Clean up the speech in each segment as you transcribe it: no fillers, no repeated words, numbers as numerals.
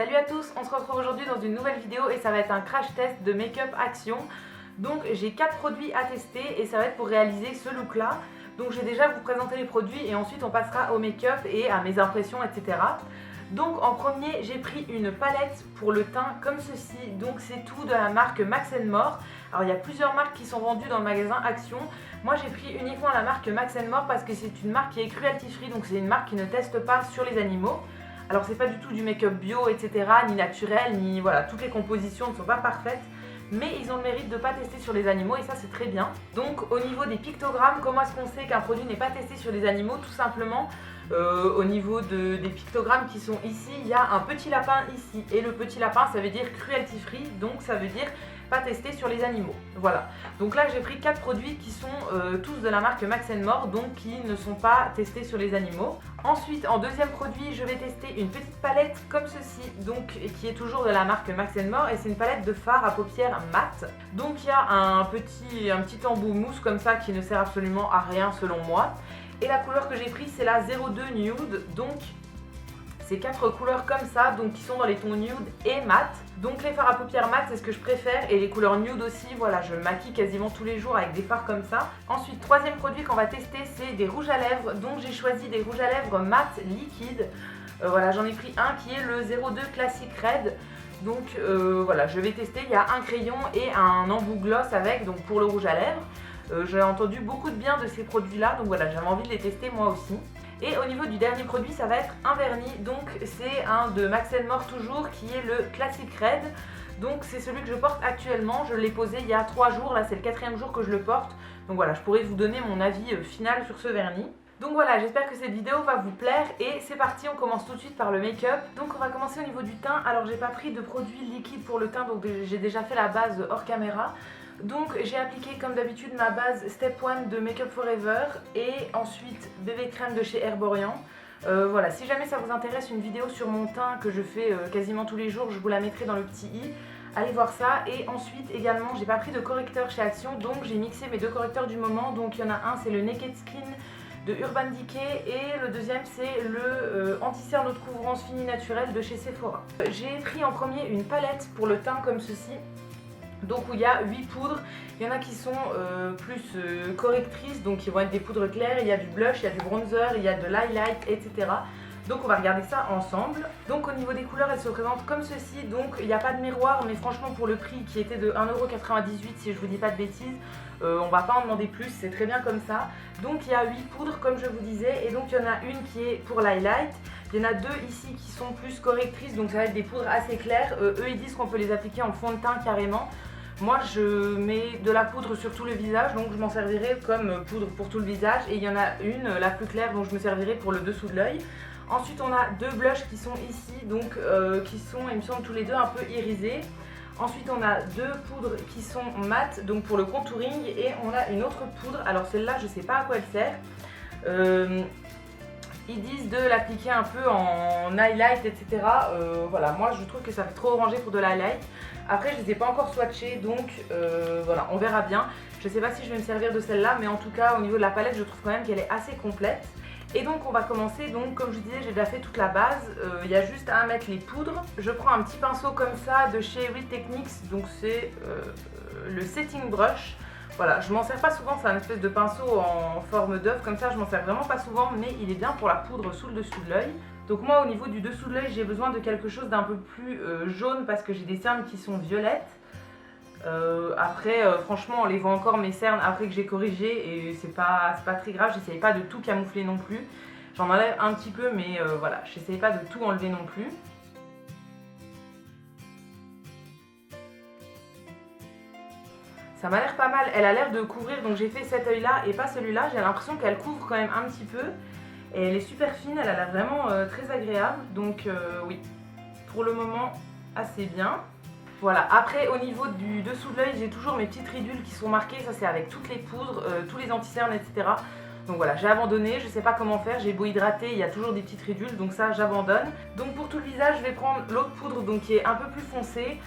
Salut à tous, on se retrouve aujourd'hui dans une nouvelle vidéo et ça va être un crash test de Make-up Action. Donc j'ai 4 produits à tester et ça va être pour réaliser ce look là. Donc je vais déjà vous présenter les produits et ensuite on passera au make-up et à mes impressions, etc. Donc en premier j'ai pris une palette pour le teint comme ceci, donc c'est tout de la marque Max & More. Alors il y a plusieurs marques qui sont vendues dans le magasin Action. Moi j'ai pris uniquement la marque Max & More parce que c'est une marque qui est cruelty free, donc c'est une marque qui ne teste pas sur les animaux. Alors c'est pas du tout du make-up bio, etc., ni naturel, ni voilà, toutes les compositions ne sont pas parfaites, mais ils ont le mérite de ne pas tester sur les animaux et ça c'est très bien. Donc au niveau des pictogrammes, comment est-ce qu'on sait qu'un produit n'est pas testé sur les animaux? Tout simplement, au niveau des pictogrammes qui sont ici, il y a un petit lapin ici, et le petit lapin ça veut dire cruelty free, donc ça veut dire pas testé sur les animaux. Voilà, donc là j'ai pris 4 produits qui sont tous de la marque Max & More, donc qui ne sont pas testés sur les animaux. Ensuite, en deuxième produit, je vais tester une petite palette comme ceci, donc qui est toujours de la marque Max & More, et c'est une palette de fard à paupières mat. Donc il y a un petit embout mousse comme ça qui ne sert absolument à rien selon moi. Et la couleur que j'ai prise c'est la 02 Nude, donc c'est 4 couleurs comme ça, donc qui sont dans les tons nude et mat. Donc les fards à paupières mat c'est ce que je préfère, et les couleurs nude aussi, voilà, je maquille quasiment tous les jours avec des fards comme ça. Ensuite, troisième produit qu'on va tester, c'est des rouges à lèvres, donc j'ai choisi des rouges à lèvres mat liquide. Voilà, j'en ai pris un qui est le 02 Classic Red. Donc voilà, je vais tester, il y a un crayon et un embout gloss avec, donc pour le rouge à lèvres. J'ai entendu beaucoup de bien de ces produits là, donc voilà, j'avais envie de les tester moi aussi. Et au niveau du dernier produit, ça va être un vernis, donc c'est un de Max & More toujours, qui est le Classic Red. Donc c'est celui que je porte actuellement, je l'ai posé il y a 3 jours, là c'est le 4e jour que je le porte. Donc voilà, je pourrais vous donner mon avis final sur ce vernis. Donc voilà, j'espère que cette vidéo va vous plaire et c'est parti, on commence tout de suite par le make-up. Donc on va commencer au niveau du teint. Alors j'ai pas pris de produit liquide pour le teint, donc j'ai déjà fait la base hors caméra. Donc j'ai appliqué comme d'habitude ma base Step 1 de Make Up Forever et ensuite BB Crème de chez Herborian. Voilà, si jamais ça vous intéresse, une vidéo sur mon teint que je fais quasiment tous les jours, je vous la mettrai dans le petit i. Allez voir ça. Et ensuite également, j'ai pas pris de correcteur chez Action, donc j'ai mixé mes 2 correcteurs du moment. Donc il y en a un, c'est le Naked Skin de Urban Decay et le deuxième c'est le anti-cerne haute couvrance fini naturel de chez Sephora. J'ai pris en premier une palette pour le teint comme ceci. Donc où il y a 8 poudres, il y en a qui sont plus correctrices, donc qui vont être des poudres claires, il y a du blush, il y a du bronzer, il y a de l'highlight, etc. Donc on va regarder ça ensemble. Donc au niveau des couleurs, elles se présentent comme ceci, donc il n'y a pas de miroir, mais franchement pour le prix qui était de 1,98€ si je vous dis pas de bêtises, on va pas en demander plus, c'est très bien comme ça. Donc il y a 8 poudres comme je vous disais, et donc il y en a une qui est pour l'highlight. Il y en a 2 ici qui sont plus correctrices, donc ça va être des poudres assez claires. Eux ils disent qu'on peut les appliquer en fond de teint carrément. Moi je mets de la poudre sur tout le visage, donc je m'en servirai comme poudre pour tout le visage. Et il y en a une, la plus claire, dont je me servirai pour le dessous de l'œil. Ensuite on a 2 blushs qui sont ici, donc qui sont, il me semble, tous les deux un peu irisés. Ensuite on a 2 poudres qui sont mates, donc pour le contouring. Et on a une autre poudre, alors celle-là je sais pas à quoi elle sert. Ils disent de l'appliquer un peu en highlight, etc. Voilà, moi je trouve que ça fait trop orangé pour de l'highlight. Après je ne les ai pas encore swatchés, donc voilà, on verra bien. Je ne sais pas si je vais me servir de celle-là, mais en tout cas au niveau de la palette je trouve quand même qu'elle est assez complète. Et donc on va commencer, donc comme je disais j'ai déjà fait toute la base, il y a juste à mettre les poudres. Je prends un petit pinceau comme ça de chez Real Techniques, donc c'est le setting brush. Voilà, je m'en sers pas souvent, c'est un espèce de pinceau en forme d'œuf, comme ça je m'en sers vraiment pas souvent, mais il est bien pour la poudre sous le dessous de l'œil. Donc moi au niveau du dessous de l'œil j'ai besoin de quelque chose d'un peu plus jaune parce que j'ai des cernes qui sont violettes. Après franchement on les voit encore mes cernes après que j'ai corrigé et c'est pas très grave, j'essaye pas de tout camoufler non plus. J'en enlève un petit peu mais voilà, j'essaye pas de tout enlever non plus. Ça m'a l'air pas mal, elle a l'air de couvrir, donc j'ai fait cet œil là et pas celui-là. J'ai l'impression qu'elle couvre quand même un petit peu. Et elle est super fine, elle a l'air vraiment très agréable. Donc oui, pour le moment assez bien. Voilà, après au niveau du dessous de l'œil, j'ai toujours mes petites ridules qui sont marquées. Ça c'est avec toutes les poudres, tous les anti-cernes, etc. Donc voilà, j'ai abandonné, je sais pas comment faire, j'ai beau hydrater, il y a toujours des petites ridules, donc ça j'abandonne. Donc pour tout le visage, je vais prendre l'autre poudre donc, qui est un peu plus foncée.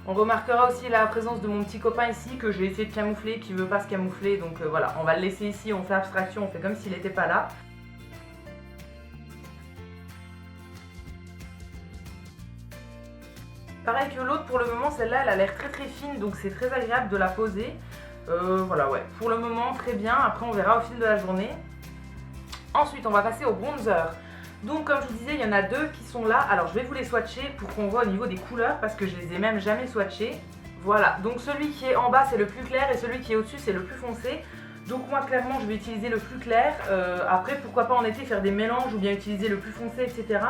On remarquera aussi la présence de mon petit copain ici que j'ai essayé de camoufler, qui veut pas se camoufler, donc voilà, on va le laisser ici, on fait abstraction, on fait comme s'il n'était pas là. Pareil que l'autre, pour le moment celle-là elle a l'air très très fine, donc c'est très agréable de la poser. Voilà, ouais, pour le moment très bien, après on verra au fil de la journée. Ensuite on va passer au bronzer. Donc comme je vous disais, il y en a deux qui sont là. Alors je vais vous les swatcher pour qu'on voit au niveau des couleurs, parce que je les ai même jamais swatchés. Voilà, donc celui qui est en bas c'est le plus clair et celui qui est au-dessus c'est le plus foncé. Donc moi clairement je vais utiliser le plus clair. Après pourquoi pas en été faire des mélanges ou bien utiliser le plus foncé, etc.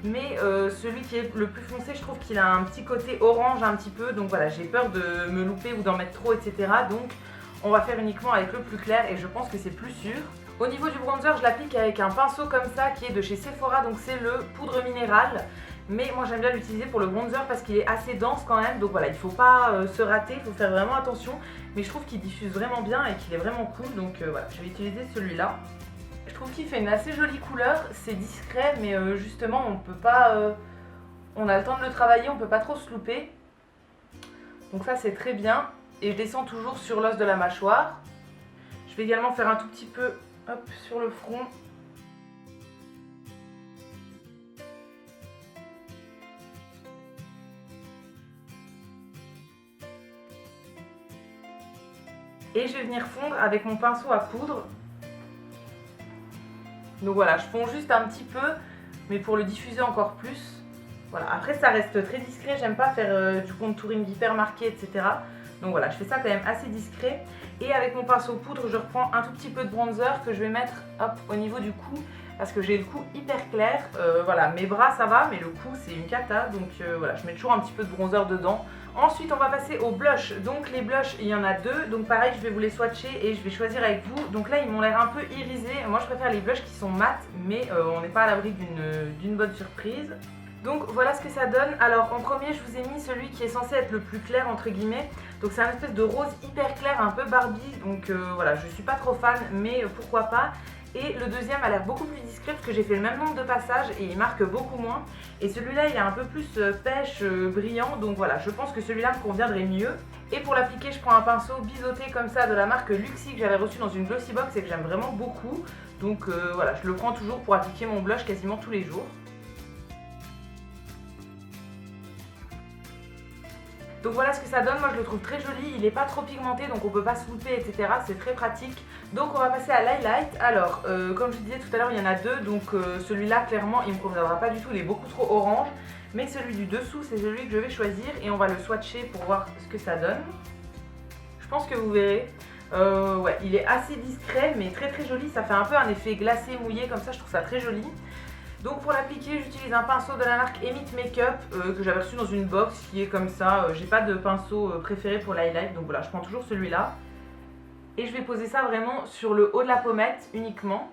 Mais celui qui est le plus foncé, je trouve qu'il a un petit côté orange un petit peu. Donc voilà, j'ai peur de me louper ou d'en mettre trop, etc. Donc on va faire uniquement avec le plus clair et je pense que c'est plus sûr. Au niveau du bronzer, je l'applique avec un pinceau comme ça qui est de chez Sephora, donc c'est le poudre minérale. Mais moi j'aime bien l'utiliser pour le bronzer parce qu'il est assez dense quand même, donc voilà, il ne faut pas se rater, il faut faire vraiment attention. Mais je trouve qu'il diffuse vraiment bien et qu'il est vraiment cool, donc voilà, je vais utiliser celui-là. Je trouve qu'il fait une assez jolie couleur, c'est discret, mais justement on peut pas, on a le temps de le travailler, on peut pas trop se louper. Donc ça c'est très bien, et je descends toujours sur l'os de la mâchoire. Je vais également faire un tout petit peu, hop, sur le front. Et je vais venir fondre avec mon pinceau à poudre. Donc voilà, je fonds juste un petit peu, mais pour le diffuser encore plus. Voilà, après ça reste très discret, j'aime pas faire du contouring hyper marqué, etc. Donc voilà, je fais ça quand même assez discret. Et avec mon pinceau poudre, je reprends un tout petit peu de bronzer que je vais mettre hop, au niveau du cou. Parce que j'ai le cou hyper clair. Voilà, mes bras ça va, mais le cou c'est une cata. Donc voilà, je mets toujours un petit peu de bronzer dedans. Ensuite on va passer au blush. Donc les blushs, il y en a deux. Donc pareil, je vais vous les swatcher et je vais choisir avec vous. Donc là ils m'ont l'air un peu irisés. Moi je préfère les blushs qui sont mat, mais on n'est pas à l'abri d'une bonne surprise. Donc voilà ce que ça donne. Alors en premier je vous ai mis celui qui est censé être le plus clair entre guillemets. Donc c'est un espèce de rose hyper clair, un peu Barbie. Donc voilà, je suis pas trop fan, mais pourquoi pas. Et le deuxième a l'air beaucoup plus discret parce que j'ai fait le même nombre de passages et il marque beaucoup moins. Et celui-là il est un peu plus pêche, brillant, donc voilà, je pense que celui-là me conviendrait mieux. Et pour l'appliquer, je prends un pinceau biseauté comme ça de la marque Luxie que j'avais reçu dans une Glossy Box et que j'aime vraiment beaucoup. Donc voilà, je le prends toujours pour appliquer mon blush quasiment tous les jours. Donc voilà ce que ça donne, moi je le trouve très joli, il n'est pas trop pigmenté donc on peut pas se louper, etc. C'est très pratique. Donc on va passer à l'highlight. Alors comme je disais tout à l'heure, il y en a deux, donc celui-là clairement il ne me conviendra pas du tout, il est beaucoup trop orange. Mais celui du dessous c'est celui que je vais choisir et on va le swatcher pour voir ce que ça donne. Je pense que vous verrez. Ouais, il est assez discret mais très très joli, ça fait un peu un effet glacé mouillé comme ça, je trouve ça très joli. Donc pour l'appliquer, j'utilise un pinceau de la marque Emit Makeup que j'avais reçu dans une box qui est comme ça. J'ai pas de pinceau préféré pour l'highlight, donc voilà, je prends toujours celui-là. Et je vais poser ça vraiment sur le haut de la pommette uniquement.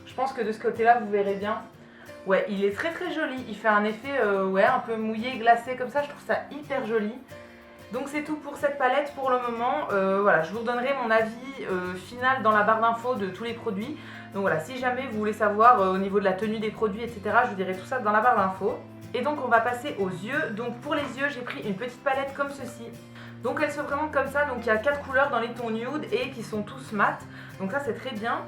Je pense que de ce côté-là, vous verrez bien. Ouais, il est très très joli. Il fait un effet ouais, un peu mouillé, glacé comme ça. Je trouve ça hyper joli. Donc c'est tout pour cette palette pour le moment. Voilà, je vous redonnerai mon avis final dans la barre d'infos de tous les produits. Donc voilà, si jamais vous voulez savoir au niveau de la tenue des produits, etc., je vous dirai tout ça dans la barre d'infos. Et donc on va passer aux yeux. Donc pour les yeux, j'ai pris une petite palette comme ceci. Donc elle se présente comme ça, donc il y a 4 couleurs dans les tons nude et qui sont tous mat. Donc ça c'est très bien.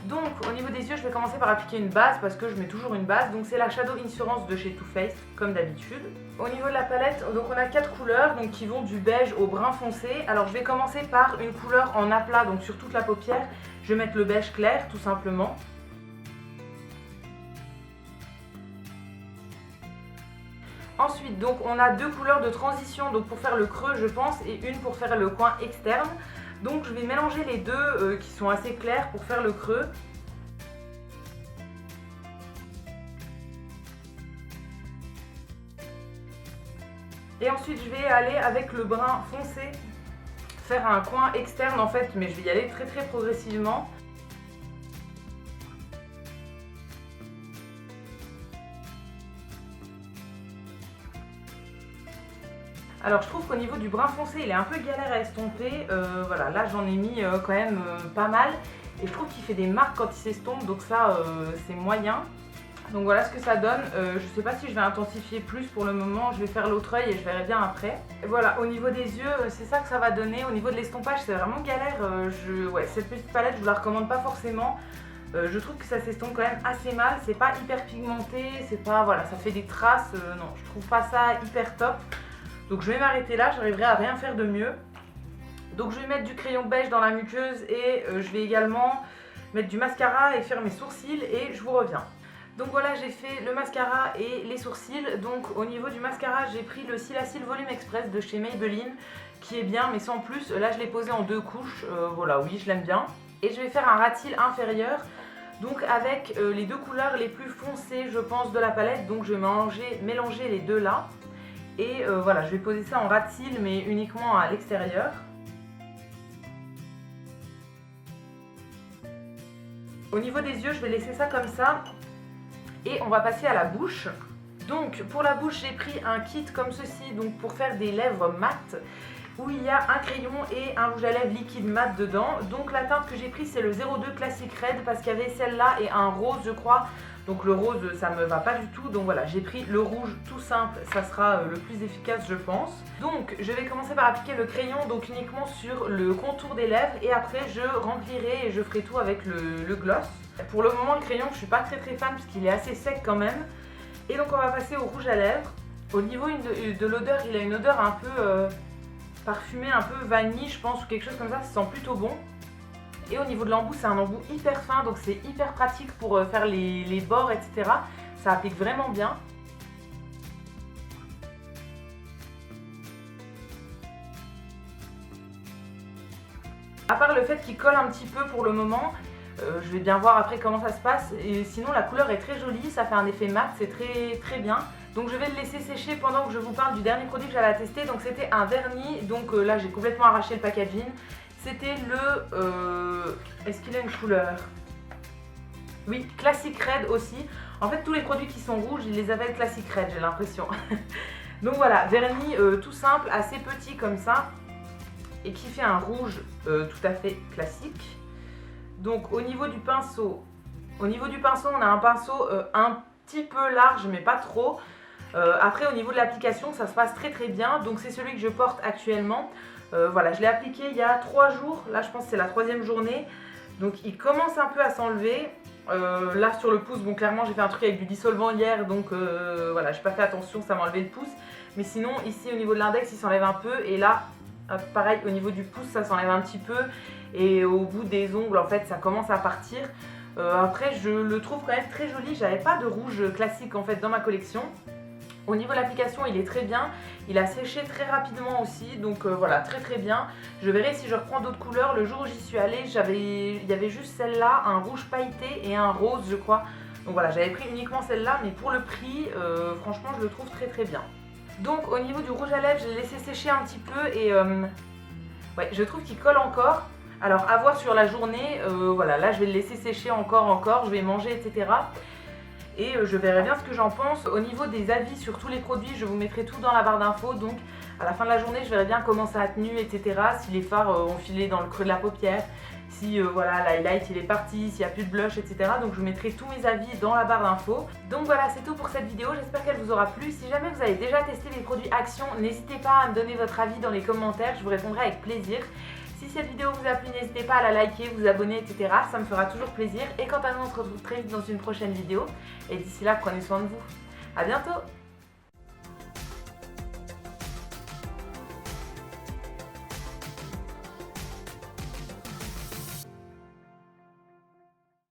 Donc au niveau des yeux, je vais commencer par appliquer une base parce que je mets toujours une base. Donc c'est la Shadow Insurance de chez Too Faced comme d'habitude. Au niveau de la palette, donc on a 4 couleurs donc qui vont du beige au brun foncé. Alors je vais commencer par une couleur en aplat, donc sur toute la paupière. Je vais mettre le beige clair tout simplement. Ensuite, donc on a 2 couleurs de transition, donc pour faire le creux je pense, et une pour faire le coin externe. Donc je vais mélanger les deux qui sont assez clairs pour faire le creux. Et ensuite je vais aller avec le brun foncé, faire un coin externe en fait, mais je vais y aller très progressivement. Alors je trouve qu'au niveau du brun foncé il est un peu galère à estomper, voilà, là j'en ai mis quand même pas mal et je trouve qu'il fait des marques quand il s'estompe, donc ça c'est moyen. Donc voilà ce que ça donne, je sais pas si je vais intensifier plus pour le moment, je vais faire l'autre œil et je verrai bien après. Et voilà, au niveau des yeux c'est ça que ça va donner, au niveau de l'estompage c'est vraiment galère, ouais, cette petite palette je vous la recommande pas forcément. Je trouve que ça s'estompe quand même assez mal, c'est pas hyper pigmenté, c'est pas, voilà, ça fait des traces, non, je trouve pas ça hyper top. Donc je vais m'arrêter là, j'arriverai à rien faire de mieux. Donc je vais mettre du crayon beige dans la muqueuse et je vais également mettre du mascara et faire mes sourcils et je vous reviens. Donc voilà, j'ai fait le mascara et les sourcils. Donc au niveau du mascara, j'ai pris le Silacil Volume Express de chez Maybelline, qui est bien mais sans plus. Là je l'ai posé en 2 couches, voilà, oui, je l'aime bien. Et je vais faire un ras de cils inférieur, donc avec les 2 couleurs les plus foncées je pense de la palette. Donc je vais mélanger les deux là. Et voilà, je vais poser ça en ras de cils mais uniquement à l'extérieur. Au niveau des yeux, je vais laisser ça comme ça. Et on va passer à la bouche. Donc pour la bouche, j'ai pris un kit comme ceci, donc pour faire des lèvres mates, où il y a un crayon et un rouge à lèvres liquide mat dedans. Donc la teinte que j'ai pris, c'est le 02 Classic Red, parce qu'il y avait celle-là et un rose je crois. Donc le rose ça me va pas du tout, donc voilà, j'ai pris le rouge tout simple, ça sera le plus efficace je pense. Donc je vais commencer par appliquer le crayon, donc uniquement sur le contour des lèvres, et après je remplirai et je ferai tout avec le gloss. Pour le moment le crayon je suis pas très fan parce qu'il est assez sec quand même. Et donc on va passer au rouge à lèvres. Au niveau de l'odeur, il a une odeur un peu parfumée, un peu vanille je pense, ou quelque chose comme ça sent plutôt bon. Et au niveau de l'embout, c'est un embout hyper fin, donc c'est hyper pratique pour faire les bords, etc. Ça applique vraiment bien. À part le fait qu'il colle un petit peu pour le moment, je vais bien voir après comment ça se passe. Et sinon la couleur est très jolie, ça fait un effet mat, c'est très bien. Donc je vais le laisser sécher pendant que je vous parle du dernier produit que j'avais à tester. Donc c'était un vernis, donc là j'ai complètement arraché le packaging. C'était le... est-ce qu'il a une couleur? Oui, Classic Red aussi. En fait tous les produits qui sont rouges, ils les appellent Classic Red, j'ai l'impression. Donc voilà, vernis tout simple, assez petit comme ça. Et qui fait un rouge tout à fait classique. Donc au niveau du pinceau, on a un pinceau un petit peu large mais pas trop. Après au niveau de l'application ça se passe très bien, donc c'est celui que je porte actuellement. Voilà, je l'ai appliqué il y a 3 jours, là je pense que c'est la 3e journée. Donc il commence un peu à s'enlever. Là sur le pouce, bon clairement j'ai fait un truc avec du dissolvant hier, donc voilà, j'ai pas fait attention, ça m'a enlevé le pouce. Mais sinon ici au niveau de l'index il s'enlève un peu, et là pareil au niveau du pouce ça s'enlève un petit peu. Et au bout des ongles en fait ça commence à partir. Après je le trouve quand même très joli, j'avais pas de rouge classique en fait dans ma collection. Au niveau de l'application il est très bien, il a séché très rapidement aussi, donc voilà, très bien. Je verrai si je reprends d'autres couleurs. Le jour où j'y suis allée, il y avait juste celle-là, un rouge pailleté et un rose je crois. Donc voilà, j'avais pris uniquement celle-là, mais pour le prix, franchement je le trouve très bien. Donc au niveau du rouge à lèvres, je l'ai laissé sécher un petit peu et ouais, je trouve qu'il colle encore. Alors à voir sur la journée, voilà, là je vais le laisser sécher encore, je vais manger, etc. Et je verrai bien ce que j'en pense. Au niveau des avis sur tous les produits, je vous mettrai tout dans la barre d'infos. Donc à la fin de la journée, je verrai bien comment ça a tenu, etc. Si les fards ont filé dans le creux de la paupière, si voilà, l'highlight il est parti, s'il n'y a plus de blush, etc. Donc je vous mettrai tous mes avis dans la barre d'infos. Donc voilà, c'est tout pour cette vidéo, j'espère qu'elle vous aura plu. Si jamais vous avez déjà testé les produits Action, n'hésitez pas à me donner votre avis dans les commentaires, je vous répondrai avec plaisir. Si cette vidéo vous a plu, n'hésitez pas à la liker, vous abonner, etc. Ça me fera toujours plaisir. Et quant à nous, on se retrouve très vite dans une prochaine vidéo. Et d'ici là, prenez soin de vous. A bientôt!